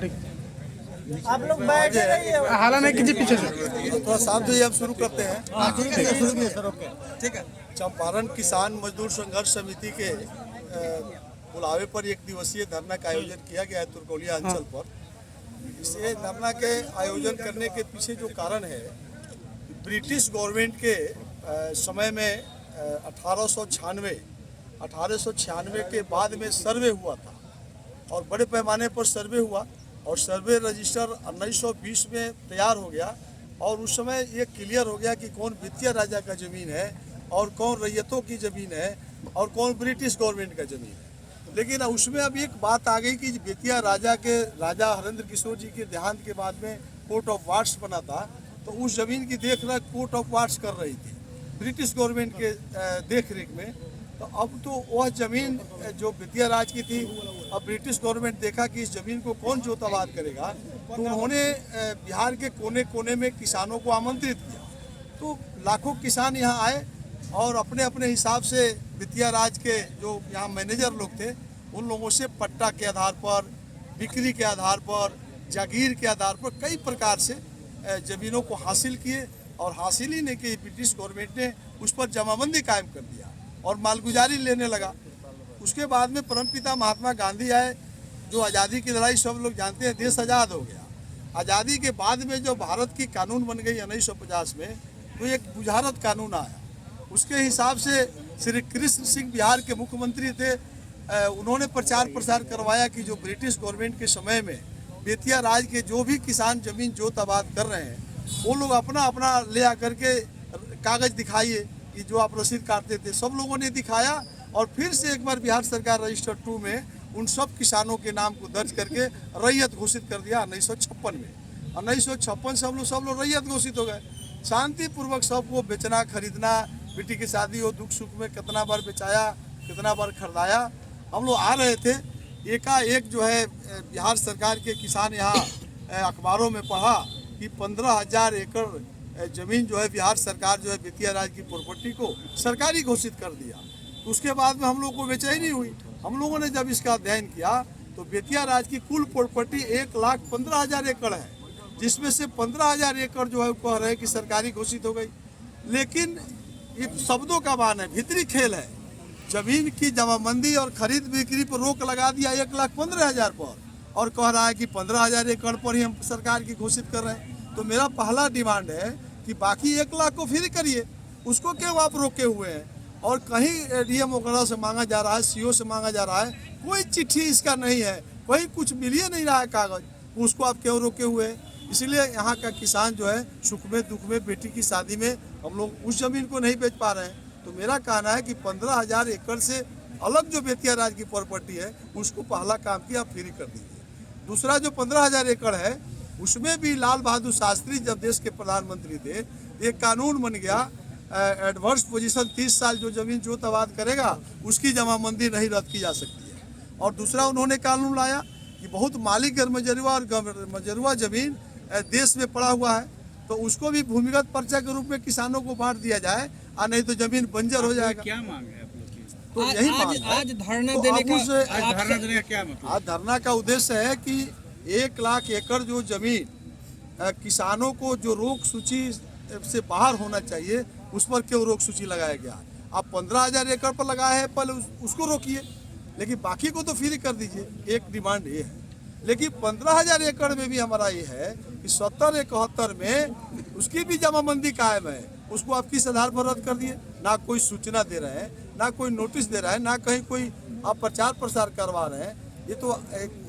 आप लोग बैठ रहिए, हाला नहीं कीजिए पीछे से। थोड़ा साथ जो हम शुरू करते हैं। ठीक है। चंपारण किसान मजदूर संघर्ष समिति के बुलावे पर एक दिवसीय धरना का आयोजन किया गया है तुरकौलिया अंचल पर। इसे धरना के आयोजन करने के पीछे जो कारण है, ब्रिटिश गवर्नमेंट के समय में 1896 के बाद में सर्वे हुआ था और बड़े पैमाने पर सर्वे हुआ और सर्वे रजिस्टर 1920 में तैयार हो गया और उस समय ये क्लियर हो गया कि कौन वित्तीय राजा का ज़मीन है और कौन रैयतों की ज़मीन है और कौन ब्रिटिश गवर्नमेंट का ज़मीन है। लेकिन उसमें अब एक बात आ गई कि वित्तीय राजा हरेंद्र किशोर जी के देहांत के बाद में कोर्ट ऑफ वार्ड्स बना था, तो उस ज़मीन की देखरेख कोर्ट ऑफ वार्ड्स कर रही थी ब्रिटिश गवर्नमेंट के देख रेख में। तो अब तो वह ज़मीन जो वित्तीय राज की थी, अब ब्रिटिश गवर्नमेंट देखा कि इस ज़मीन को कौन जोताबाद करेगा, तो उन्होंने बिहार के कोने कोने में किसानों को आमंत्रित किया। तो लाखों किसान यहाँ आए और अपने अपने हिसाब से वित्तीय राज के जो यहाँ मैनेजर लोग थे, उन लोगों से पट्टा के आधार पर, बिक्री के आधार पर, जागीर के आधार पर कई प्रकार से ज़मीनों को हासिल किए और हासिल ही नहीं की, ब्रिटिश गवर्नमेंट ने उस पर जमाबंदी कायम कर दिया और मालगुजारी लेने लगा। उसके बाद में परमपिता महात्मा गांधी आए, जो आज़ादी की लड़ाई सब लोग जानते हैं, देश आज़ाद हो गया। आज़ादी के बाद में जो भारत की कानून बन गई 1950 में, तो एक बुझारत कानून आया। उसके हिसाब से श्री कृष्ण सिंह बिहार के मुख्यमंत्री थे, उन्होंने प्रचार प्रसार करवाया कि जो ब्रिटिश गवर्नमेंट के समय में बेतिया राज के जो भी किसान ज़मीन जोताबाद कर रहे हैं, वो लोग अपना अपना ले आकर के कागज़ दिखाइए कि जो आप रसीद काटते थे। सब लोगों ने दिखाया और फिर से एक बार बिहार सरकार रजिस्टर 2 में उन सब किसानों के नाम को दर्ज करके रैयत घोषित कर दिया 1956 में। 1956 से हम सब लोग रैयत घोषित हो गए। शांतिपूर्वक सबको बेचना खरीदना, बेटी की शादी हो, दुख सुख में कितना बार बेचाया, कितना बार खरीदाया। हम लोग आ रहे थे, एकाएक जो है बिहार सरकार के किसान यहाँ अखबारों में पढ़ा कि 15,000 एकड़ ज़मीन जो है बिहार सरकार जो है वित्तीय राज की प्रॉपर्टी को सरकारी घोषित कर दिया। तो उसके बाद में हम लोग को बेचैनी हुई। हम लोगों ने जब इसका अध्ययन किया तो वित्तीय राज की कुल प्रॉपर्टी 1,15,000 एकड़ है, जिसमें से 15,000 एकड़ जो है कह रहे हैं कि सरकारी घोषित हो गई। लेकिन ये शब्दों का मान है, भीतरी खेल है। जमीन की जमाबंदी और खरीद बिक्री पर रोक लगा दिया 1,15,000 पर और कह रहा है कि 15,000 एकड़ पर ही हम सरकार की घोषित कर रहे हैं। तो मेरा पहला डिमांड है कि बाकी 1,00,000 को फिर करिए, उसको क्यों आप रोके हुए हैं? और कहीं डीएम वगैरह से मांगा जा रहा है, सीओ से मांगा जा रहा है, कोई चिट्ठी इसका नहीं है, कहीं कुछ मिल ही नहीं रहा है कागज, उसको आप क्यों रोके हुए हैं? इसलिए यहाँ का किसान जो है सुख में दुख में, बेटी की शादी में हम लोग उस ज़मीन को नहीं बेच पा रहे हैं। तो मेरा कहना है कि 15,000 एकड़ से अलग जो बेतिया राज की प्रॉपर्टी है, उसको पहला काम किया आप फ्री कर दीजिए। दूसरा जो 15,000 एकड़ है, उसमें भी लाल बहादुर शास्त्री जब देश के प्रधानमंत्री थे, एक कानून बन गया, एडवर्स पोजीशन 30 साल जो ज़मीन जोताबाद करेगा उसकी जमाबंदी नहीं रद्द की जा सकती है। और दूसरा उन्होंने कानून लाया कि बहुत मालिक गरमजरुआ और मजरुआ ज़मीन देश में पड़ा हुआ है, तो उसको भी भूमिगत पर्चा के रूप में किसानों को बांट दिया जाए, और नहीं तो जमीन बंजर हो जाएगा। क्या मांग है आप लोग की? तो यही मांग है। आज धरना देने का क्या मतलब? आज धरना का उद्देश्य है कि 1,00,000 एकड़ जो जमीन किसानों को जो रोक सूची से बाहर होना चाहिए, उस पर क्यों रोक सूची लगाया गया? आप 15,000 एकड़ पर लगाए हैं, पहले उसको रोकिए, लेकिन बाकी को तो फ्री कर दीजिए। एक डिमांड ये है। लेकिन 15,000 एकड़ में भी हमारा ये है कि 70-71 में उसकी भी जमाबंदी कायम है, उसको आप किस आधार पर रद्द कर दिए? ना कोई सूचना दे रहे हैं, ना कोई नोटिस दे रहा है, ना कहीं कोई आप प्रचार प्रसार करवा रहे हैं। ये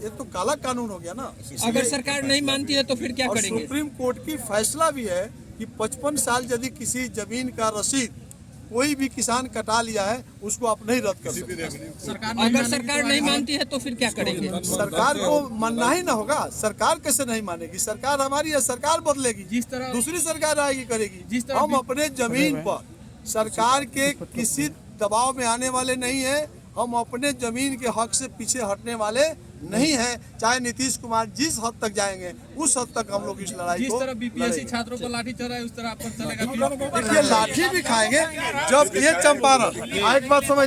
तो काला कानून हो गया ना। अगर सरकार नहीं मानती है तो फिर क्या करेंगे? सुप्रीम कोर्ट की फैसला भी है कि 55 साल यदि किसी जमीन का रसीद कोई भी किसान कटा लिया है, उसको आप नहीं रद्द कर सकते। अगर सरकार नहीं मानती है तो फिर क्या करेंगे? सरकार को मानना ही ना होगा। सरकार कैसे नहीं मानेगी? सरकार हमारी है, सरकार बदलेगी, जिस तरह दूसरी सरकार आएगी करेगी। जिस तरह हम अपने जमीन पर सरकार के किसी दबाव में आने वाले नहीं है। हम अपने जमीन के हक से पीछे हटने वाले नहीं है। चाहे नीतीश कुमार जिस हद तक जाएंगे, उस हद तक हम लोग इस लड़ाई को, जिस तरह बीपीएससी छात्रों को लाठी चल रहा है, उस तरह आप पर चलेगा? देखिए लाठी भी खाएंगे जब ये चंपारण। एक बात समझ